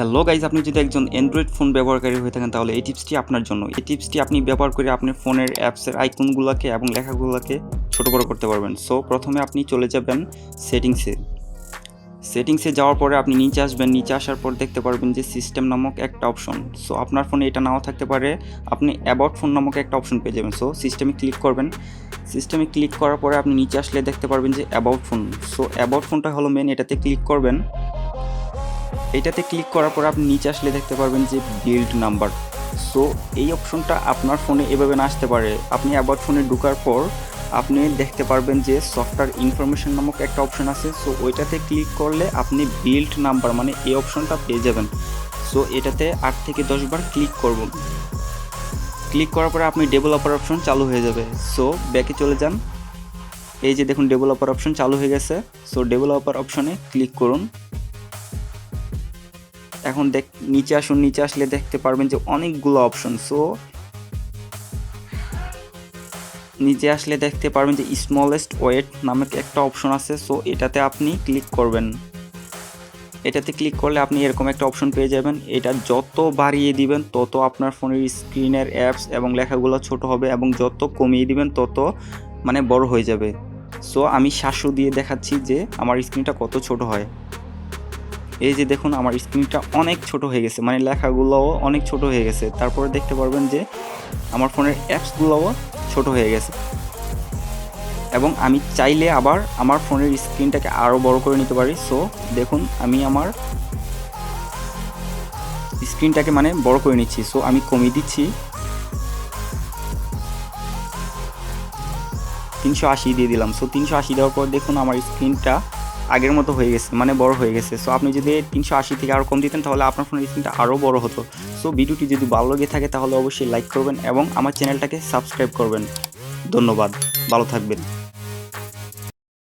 Hello guys, আপনি যদি একজন অ্যান্ড্রয়েড ফোন ব্যবহারকারী হয়ে থাকেন তাহলে এই টিপসটি আপনার জন্য। এই টিপসটি আপনি ব্যবহার করে আপনার ফোনের অ্যাপসের আইকনগুলোকে এবং লেখাগুলোকে ছোটো বড়ো করতে পারবেন। সো প্রথমে আপনি চলে যাবেন সেটিংসে যাওয়ার পরে আপনি নিচে আসবেন। নিচে আসার পর দেখতে পারবেন যে সিস্টেম নামক একটা অপশন। সো আপনার ফোনে এটা নাও থাকতে পারে, আপনি অ্যাবাউট ফোন নামক একটা অপশন পেয়ে যাবেন। সো সিস্টেমে ক্লিক করবেন। সিস্টেমে ক্লিক করার পরে আপনি নিচে আসলে দেখতে পারবেন যে অ্যাবাউট ফোন। সো অ্যাবাউট ফোনটা হলো মেন, এটাতে ক্লিক করবেন। এটাতে ক্লিক করার পর আপনি নিচে আসলে দেখতে পারবেন যে বিল্ড নাম্বার। সো এই অপশনটা আপনার ফোনে এভাবে না আসতে পারে। আপনি অ্যাবাউট ফোনে ঢোকার পর আপনি দেখতে পারবেন যে সফটওয়্যার ইনফরমেশন নামক একটা অপশন আছে। সো ওইটাতে ক্লিক করলে আপনি বিল্ড নাম্বার মানে এই অপশনটা পেয়ে যাবেন। সো এটাতে 8 থেকে 10 বার ক্লিক করব। ক্লিক করার পরে আপনি ডেভেলপার অপশন চালু হয়ে যাবে। সো ব্যাকে চলে যান। এই যে দেখুন ডেভেলপার অপশন চালু হয়ে গেছে। সো ডেভেলপার অপশনে ক্লিক করুন। এখন নিচে আসুন। নিচে আসলে দেখতে পারবেন যে অনেকগুলো অপশন। সো নিচে আসলে দেখতে পারবেন যে স্মলেস্ট ওয়েট নামক একটা অপশন আছে। সো এটাতে আপনি ক্লিক করবেন। এটাতে ক্লিক করলে আপনি এরকম একটা অপশন পেয়ে যাবেন। এটা যত বাড়িয়ে দিবেন তত আপনার ফোনের স্ক্রিনের অ্যাপস এবং লেখাগুলো ছোট হবে, এবং যত কমিয়ে দিবেন তত বড় হয়ে যাবে। সো আমি 700 দিয়ে দেখাচ্ছি যে আমার স্ক্রিনটা কত ছোট হয়। এই যে দেখুন আমার স্ক্রিনটা অনেক ছোট হয়ে গেছে, লেখাগুলোও অনেক ছোট হয়ে গেছে। তারপরে দেখতে পারবেন যে আমার ফোনের অ্যাপসগুলোও ছোট হয়ে গেছে, এবং আমি চাইলে আবার আমার ফোনের স্ক্রিনটাকে আরও বড় করে নিতে পারি। সো দেখুন আমি আমার স্ক্রিনটাকে বড় করে নিচ্ছি। সো আমি কমিয়ে দিচ্ছি, 380 দিয়ে দিলাম। সো 380 দেওয়ার পর দেখুন আমার স্ক্রিনটা আগের মতো হয়ে গেছে, বড় হয়ে গেছে। সো আপনি যদি 380 থেকে আরও কম দিতেন তাহলে আপনার ফোনের স্ক্রিনটা আরও বড় হতো। সো ভিডিওটি যদি ভালো লেগে থাকে তাহলে অবশ্যই লাইক করবেন এবং আমার চ্যানেলটাকে সাবস্ক্রাইব করবেন। ধন্যবাদ, ভালো থাকবেন।